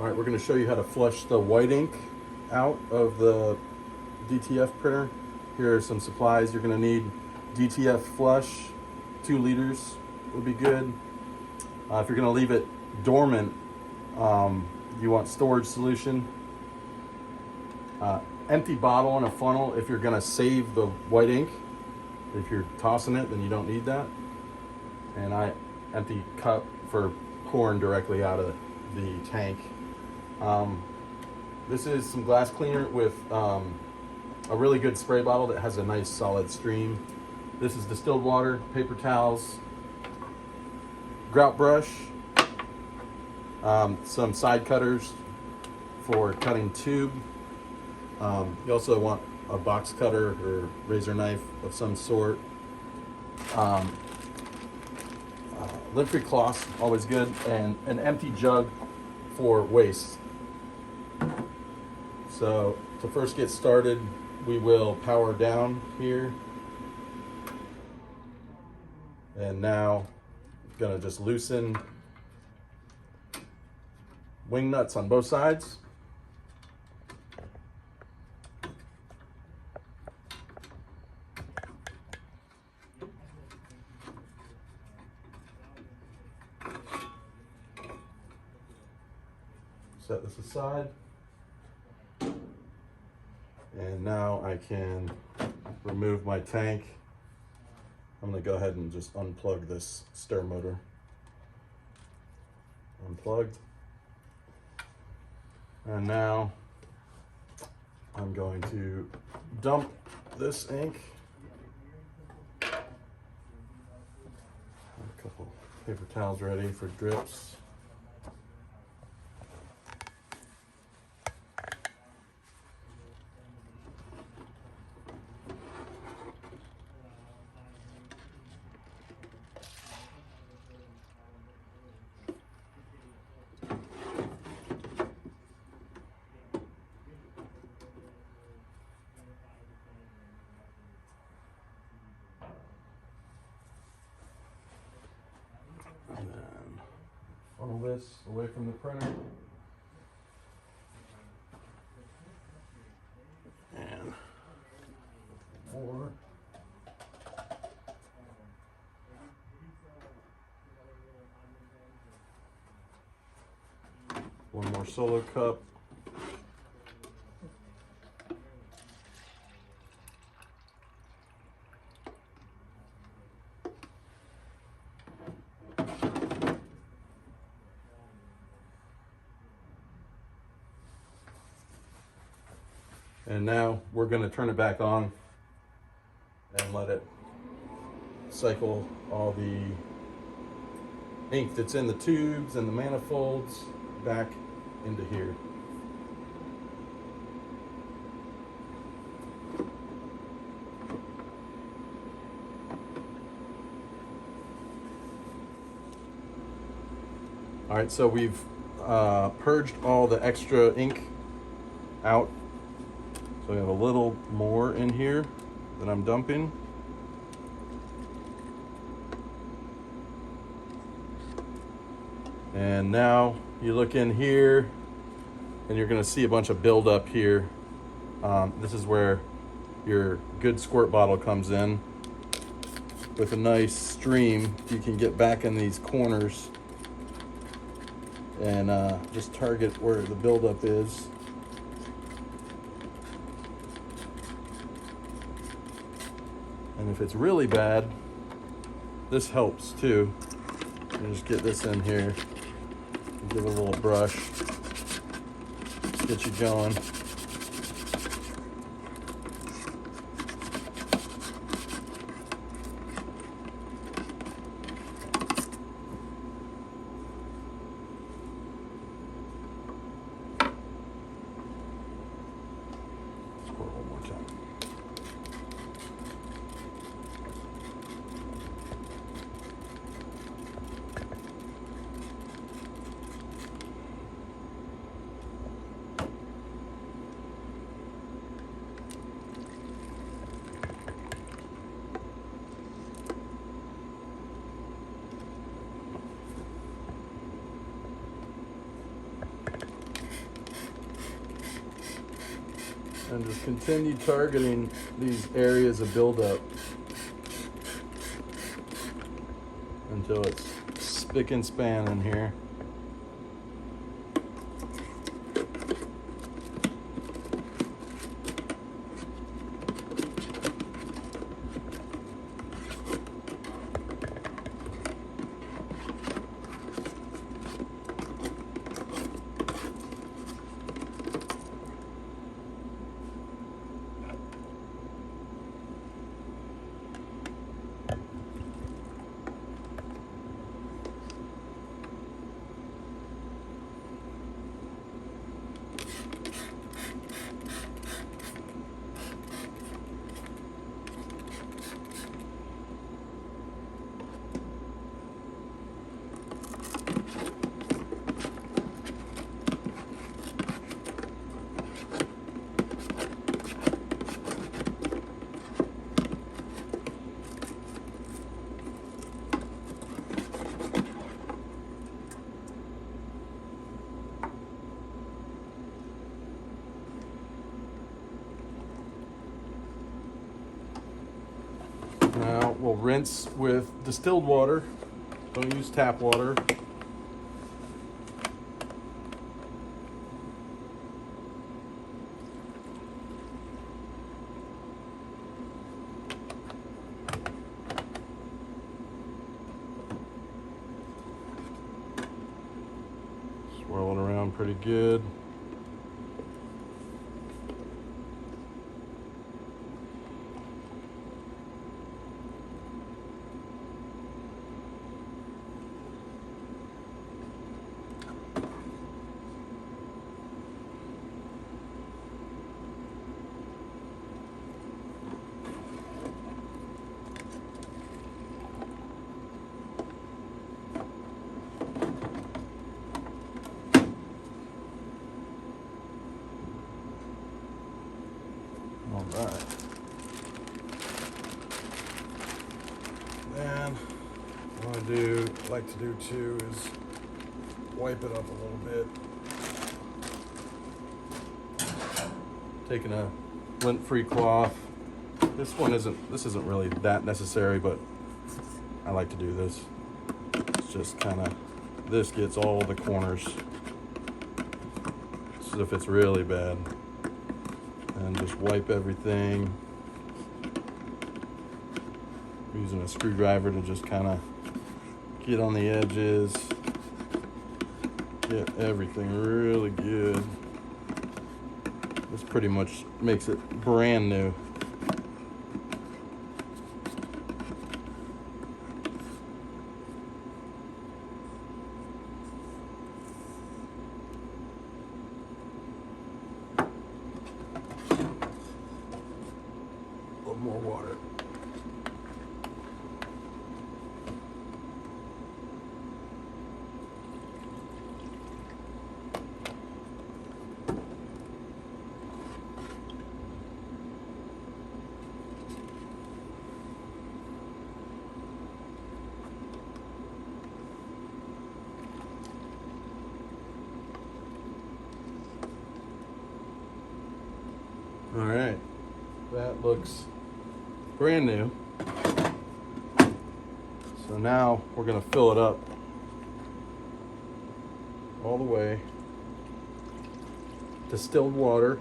All right, we're going to show you how to flush the white ink out of the DTF printer. Here are some supplies you're going to need. DTF flush, 2 liters would be good. If you're going to leave it dormant, you want storage solution. Empty bottle and a funnel if you're going to save the white ink. If you're tossing it, then you don't need that. And empty cup for pouring directly out of the tank. This is some glass cleaner with a really good spray bottle that has a nice solid stream. This is distilled water, paper towels, grout brush, some side cutters for cutting tube. You also want a box cutter or razor knife of some sort. Lint-free cloths, always good, and an empty jug for waste. So to first get started, we will power down here. And now I'm gonna just loosen wing nuts on both sides. Set this aside. And now I can remove my tank. I'm gonna go ahead and just unplug this stir motor. Unplugged. And now I'm going to dump this ink. A couple paper towels ready for drips. And then funnel this away from the printer. And more. One more solo cup. And now we're going to turn it back on and let it cycle all the ink that's in the tubes and the manifolds back into here. All right, so we've purged all the extra ink out. So we have a little more in here that I'm dumping. And now you look in here and you're gonna see a bunch of buildup here. This is where your good squirt bottle comes in with a nice stream. You can get back in these corners and just target where the buildup is. And if it's really bad, this helps too. You just get this in here, give it a little brush, get you going. Let's pour it one more time. And just continue targeting these areas of buildup until it's spick and span in here. Now we'll rinse with distilled water. Don't use tap water. Swirl it around pretty good. All right. Then what I like to do too is wipe it up a little bit. Taking a lint-free cloth. This isn't really that necessary, but I like to do this. It's just kind of, this gets all the corners. So if it's really bad. And just wipe everything. Using a screwdriver to just kind of get on the edges. Get everything really good. This pretty much makes it brand new. More water. All right, that looks brand new. So now we're going to fill it up all the way. Distilled water.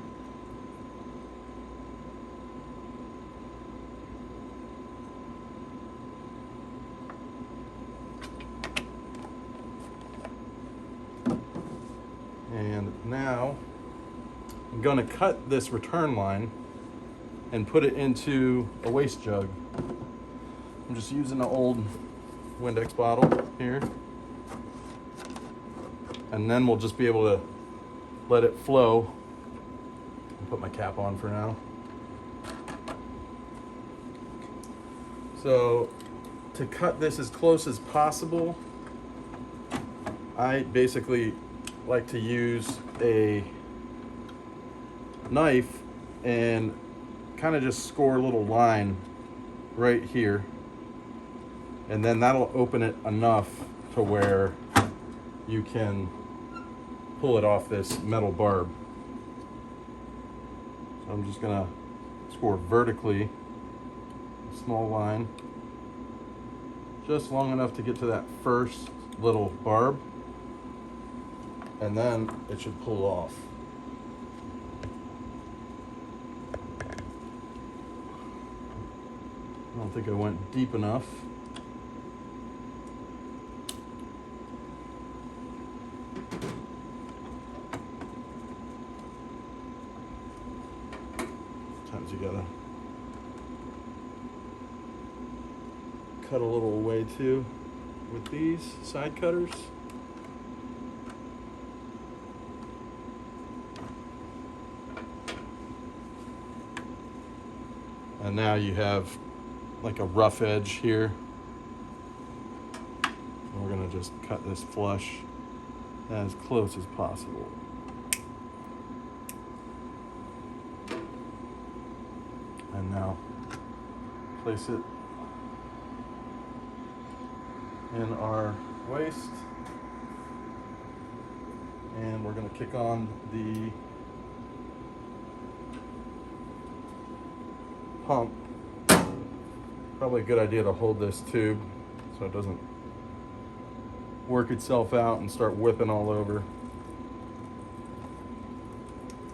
And now I'm going to cut this return line and put it into a waste jug. I'm just using an old Windex bottle here. And then we'll just be able to let it flow. I'll put my cap on for now. So to cut this as close as possible, I basically like to use a knife and kind of just score a little line right here, and then that'll open it enough to where you can pull it off this metal barb. So I'm just gonna score vertically, a small line, just long enough to get to that first little barb, and then it should pull off. I don't think I went deep enough. Sometimes you gotta cut a little away too with these side cutters. And now you have like a rough edge here. We're gonna just cut this flush as close as possible. And now place it in our waste. And we're gonna kick on the pump. Probably a good idea to hold this tube so it doesn't work itself out and start whipping all over.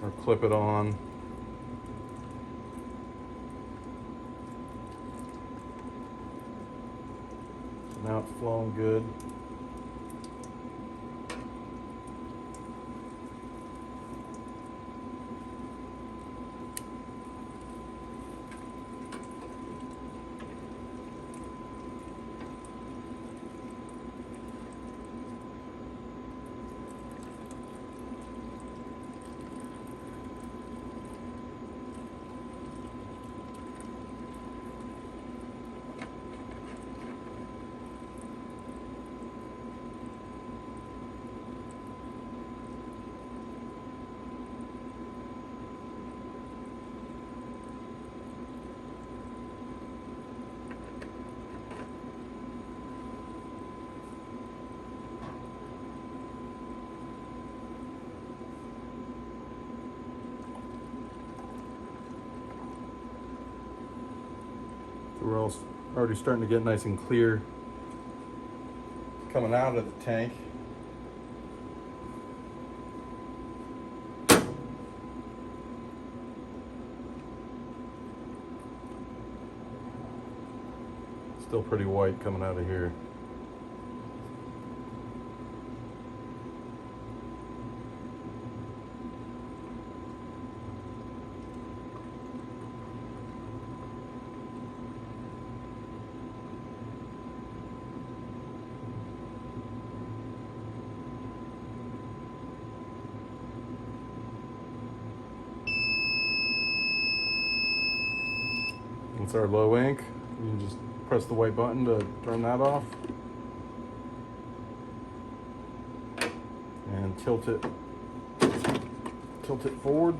Or clip it on. So now it's flowing good. We're all already starting to get nice and clear coming out of the tank. Still pretty white coming out of here. It's our low ink. You can just press the white button to turn that off. And tilt it forward.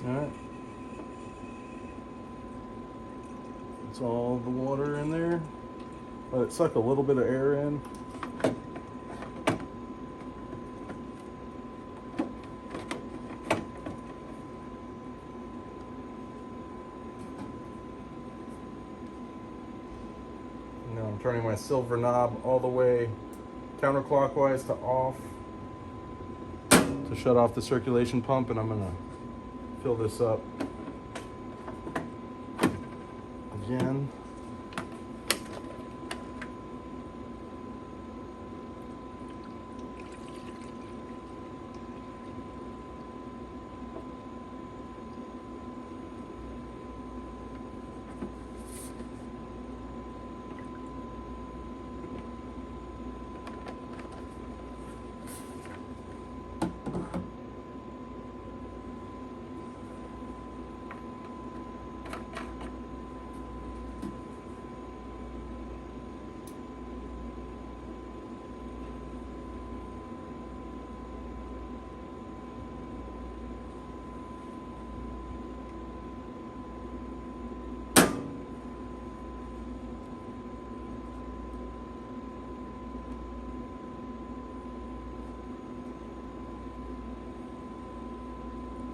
All right. That's all the water in there. Let it suck a little bit of air in. Now I'm turning my silver knob all the way counterclockwise to off to shut off the circulation pump, and I'm gonna fill this up again.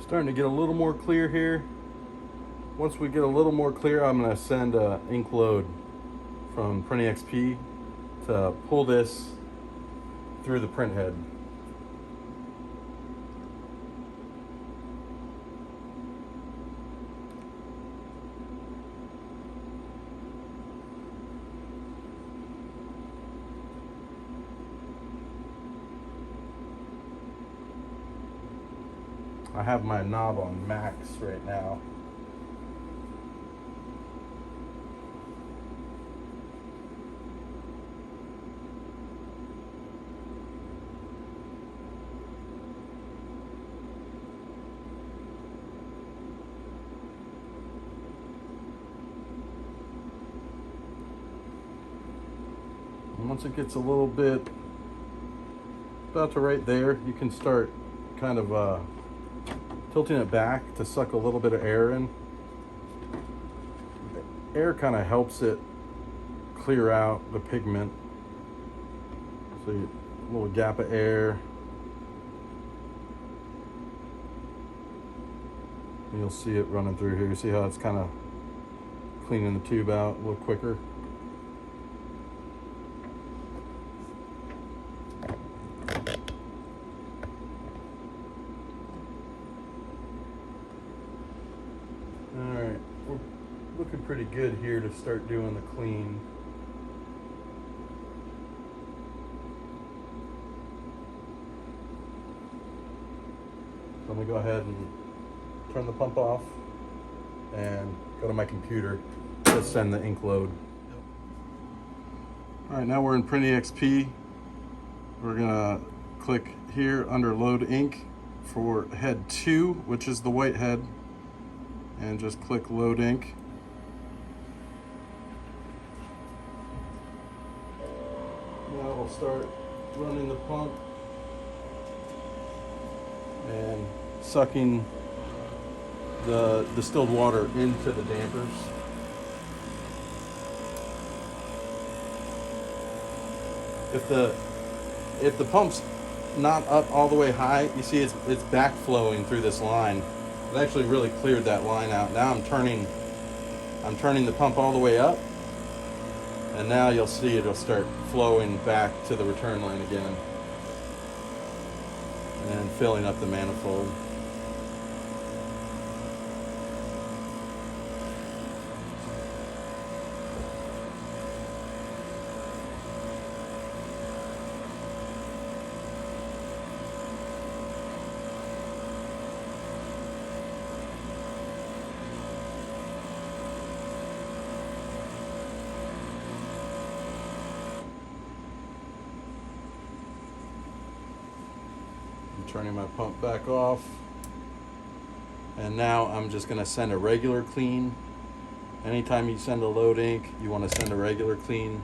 Starting to get a little more clear here. Once we get a little more clear, I'm going to send an ink load from Printing XP to pull this through the print head. I have my knob on max right now. And once it gets a little bit about to right there, you can start kind of tilting it back to suck a little bit of air in. The air kind of helps it clear out the pigment. So a little gap of air. And you'll see it running through here. See how it's kind of cleaning the tube out a little quicker. Alright, we're looking pretty good here to start doing the clean. So I'm going to go ahead and turn the pump off and go to my computer to send the ink load. Alright, now we're in Printing XP. We're going to click here under Load Ink for head 2, which is the white head, and just click Load Ink. Now we'll start running the pump and sucking the distilled water into the dampers. If the pump's not up all the way high, you see it's backflowing through this line. It actually really cleared that line out. Now I'm turning the pump all the way up, and now you'll see it'll start flowing back to the return line again and filling up the manifold. Turning my pump back off, and now I'm just going to send a regular clean. Anytime you send a load ink, you want to send a regular clean.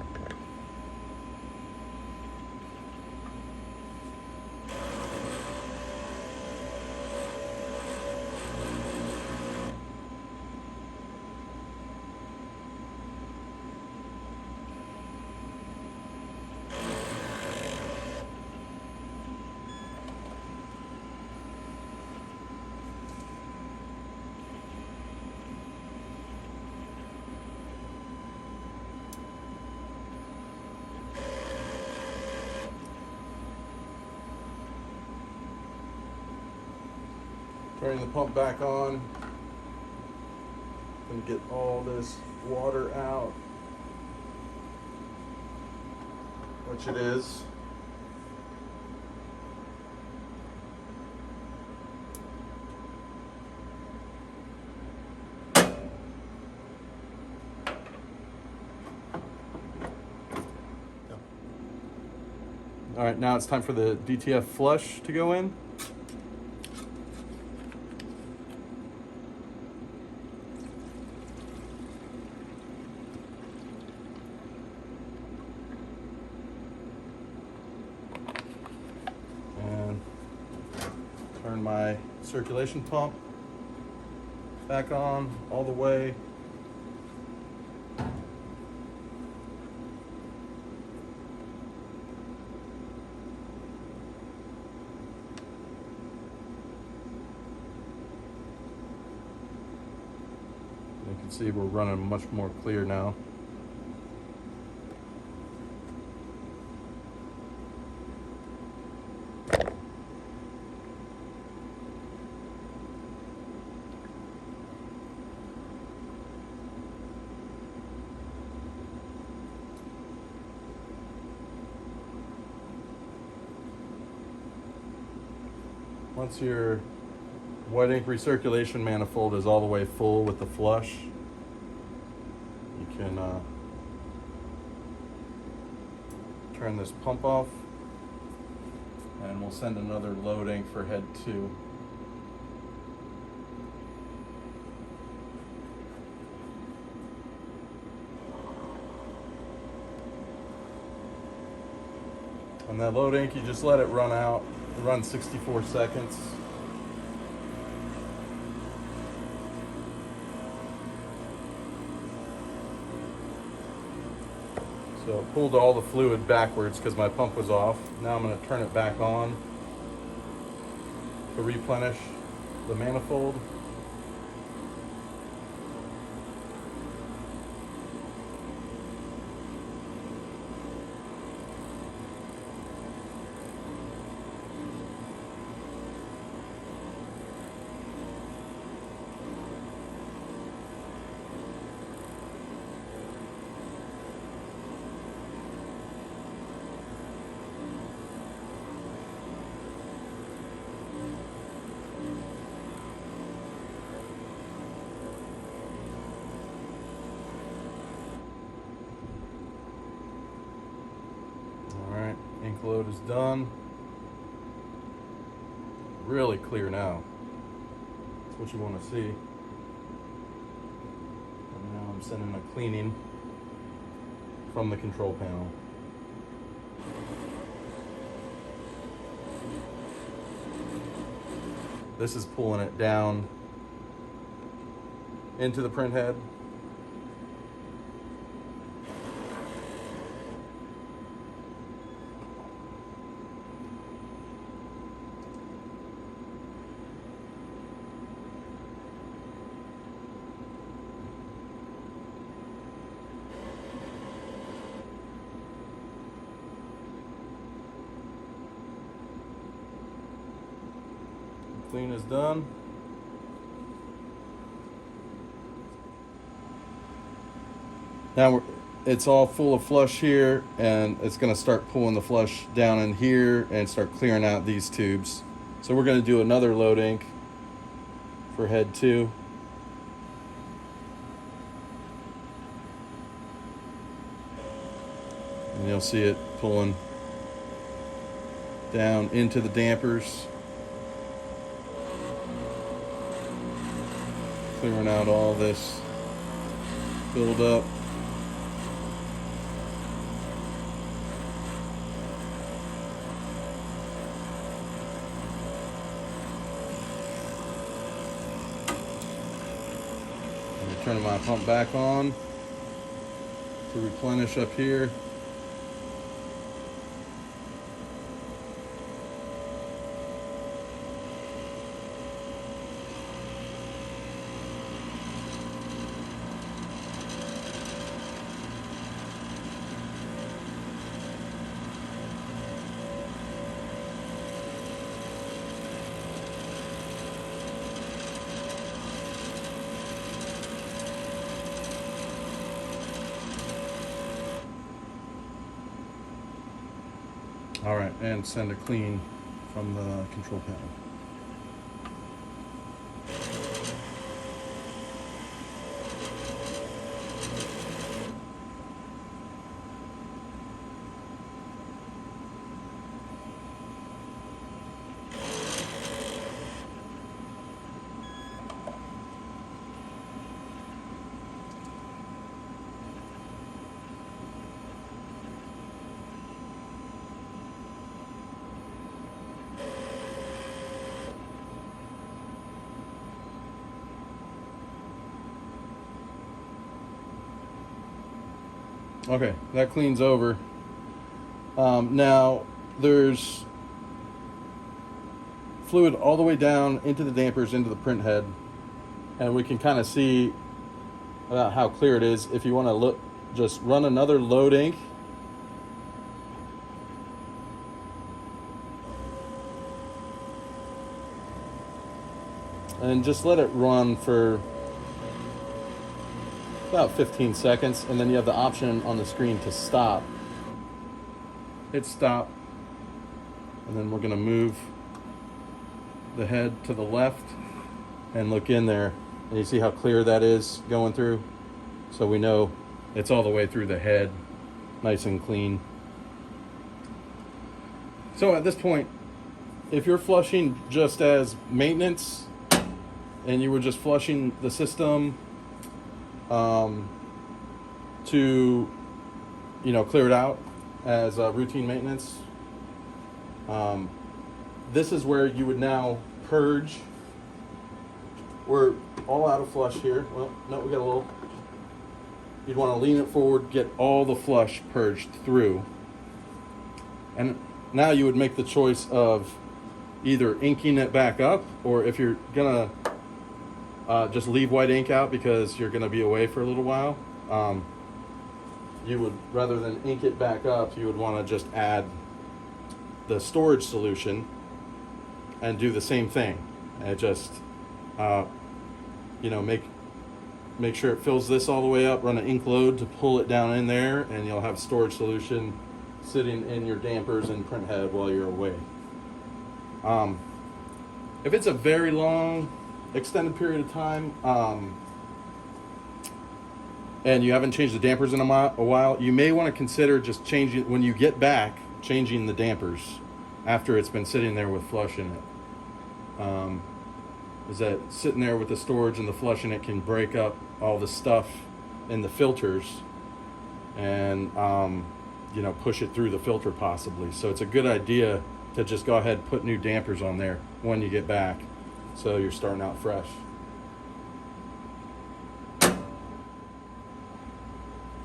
Turning the pump back on. Gonna get all this water out, which it is. All right, now it's time for the DTF flush to go in. And turn my circulation pump back on all the way. You can see we're running much more clear now. Once your white ink recirculation manifold is all the way full with the flush, you can turn this pump off, and we'll send another load ink for head 2. And that load ink, you just let it run out. It runs 64 seconds. So it pulled all the fluid backwards because my pump was off. Now I'm going to turn it back on to replenish the manifold. Ink load is done. Really clear now. That's what you want to see. And now I'm sending a cleaning from the control panel. This is pulling it down into the print head. Clean is done. Now it's all full of flush here, and it's going to start pulling the flush down in here and start clearing out these tubes. So we're going to do another load ink for head 2. And you'll see it pulling down into the dampers, clearing out all this buildup. I'm turning my pump back on to replenish up here. All right, and send a clean from the control panel. Okay, that cleans over. Now there's fluid all the way down into the dampers, into the print head, and we can kind of see how clear it is. If you want to look, just run another load ink. And just let it run for about 15 seconds, and then you have the option on the screen to stop. Hit stop, and then we're going to move the head to the left and look in there, and you see how clear that is going through, so we know it's all the way through the head, nice and clean. So at this point, if you're flushing just as maintenance and you were just flushing the system to, you know, clear it out as routine maintenance, this is where you would now purge. We're all out of flush here. Well, no, we got a little. You'd want to lean it forward, get all the flush purged through. And now you would make the choice of either inking it back up, or if you're gonna just leave white ink out because you're gonna be away for a little while, you would, rather than ink it back up, you would want to just add the storage solution and do the same thing. And just you know, make sure it fills this all the way up, run an ink load to pull it down in there, and you'll have storage solution sitting in your dampers and print head while you're away. If it's a very long extended period of time, and you haven't changed the dampers in a while, you may want to consider just changing, when you get back, changing the dampers after it's been sitting there with flush in it. Is that sitting there with the storage and the flush in it can break up all the stuff in the filters and you know, push it through the filter possibly. So it's a good idea to just go ahead and put new dampers on there when you get back, so you're starting out fresh.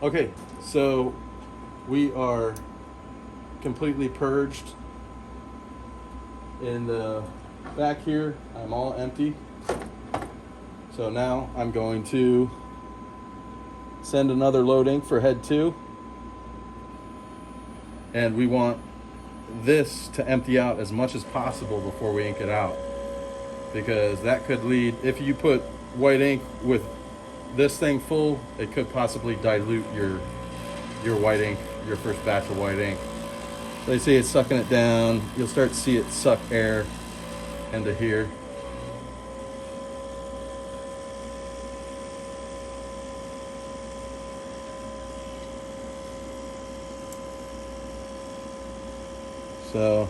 Okay, so we are completely purged in the back here. I'm all empty. So now I'm going to send another load ink for head 2. And we want this to empty out as much as possible before we ink it out, because that could lead, if you put white ink with this thing full, it could possibly dilute your white ink, your first batch of white ink. So you see it's sucking it down. You'll start to see it suck air into here. So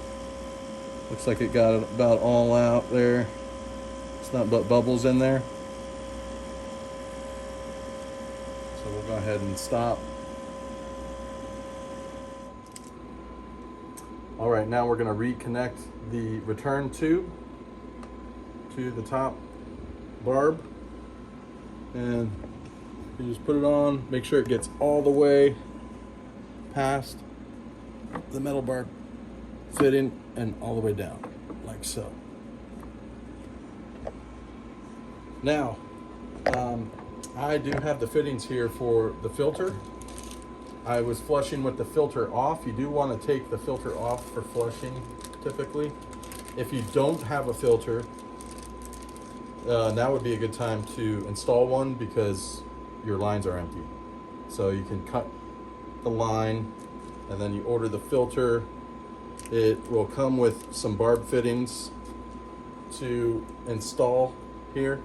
looks like it got about all out there. It's not but bubbles in there. So we'll go ahead and stop. All right, now we're going to reconnect the return tube to the top barb, and you just put it on, make sure it gets all the way past the metal barb fitting and all the way down, like so. Now, I do have the fittings here for the filter. I was flushing with the filter off. You do want to take the filter off for flushing typically. If you don't have a filter, now would be a good time to install one, because your lines are empty. So you can cut the line and then you order the filter It will come with some barb fittings to install here.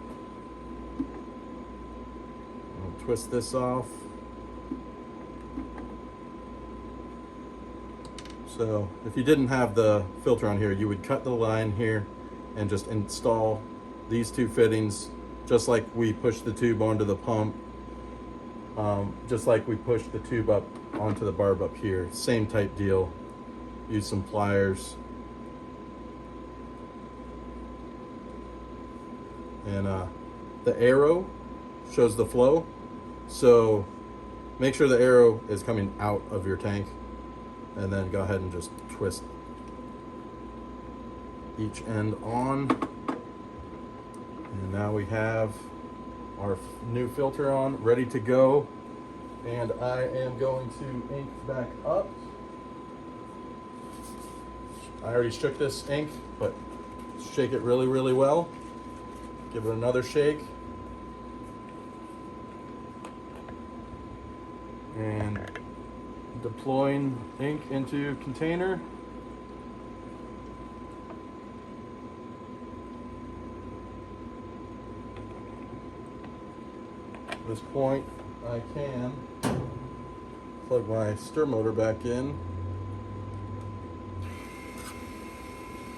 I'll twist this off. So if you didn't have the filter on here, you would cut the line here and just install these two fittings, just like we push the tube onto the pump, just like we push the tube up onto the barb up here. Same type deal. Use some pliers. And the arrow shows the flow, so make sure the arrow is coming out of your tank, and then go ahead and just twist each end on. And now we have our new filter on, ready to go. And I am going to ink back up. I already shook this ink, but shake it really, really well. Give it another shake. And deploying ink into container. At this point, I can plug my stir motor back in.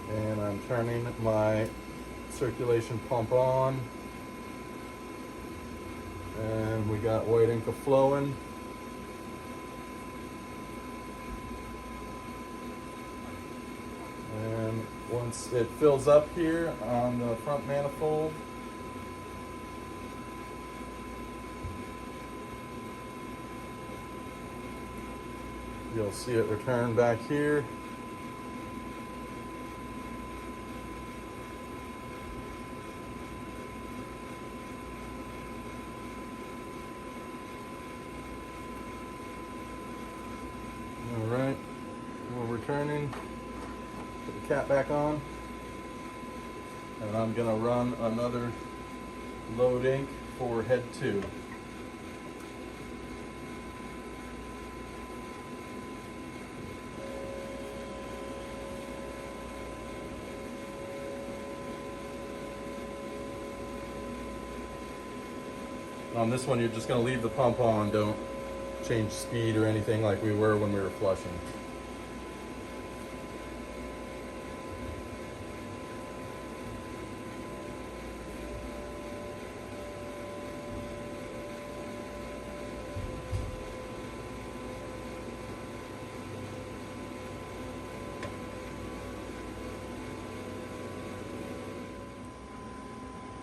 And I'm turning my circulation pump on. And we got white ink flowing. And once it fills up here on the front manifold, you'll see it return back here. All right, we're returning. Put the cap back on. And I'm gonna run another load ink for head 2. On this one, you're just going to leave the pump on. Don't change speed or anything like we were when we were flushing.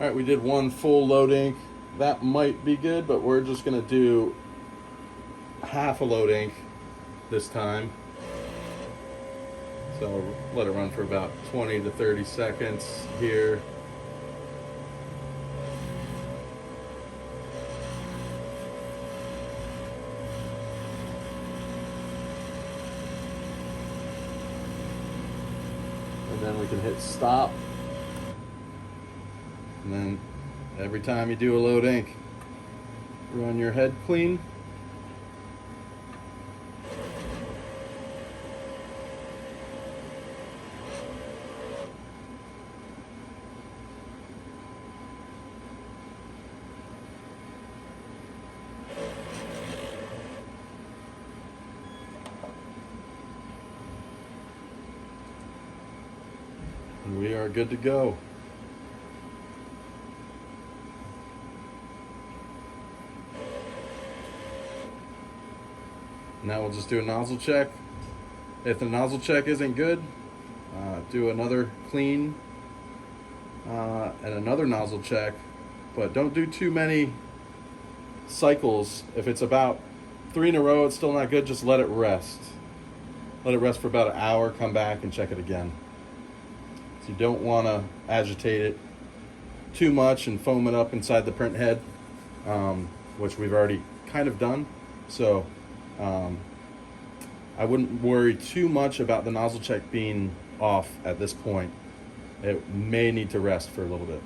All right, we did one full load ink. That might be good, but we're just gonna do half a load ink this time. So let it run for about 20 to 30 seconds here. And then we can hit stop. And then every time you do a load ink, run your head clean. And we are good to go. Now we'll just do a nozzle check. If the nozzle check isn't good, do another clean and another nozzle check, but don't do too many cycles. If it's about 3 in a row, it's still not good, just let it rest. Let it rest for about an hour, come back and check it again. So you don't want to agitate it too much and foam it up inside the print head, which we've already kind of done. So I wouldn't worry too much about the nozzle check being off at this point. It may need to rest for a little bit.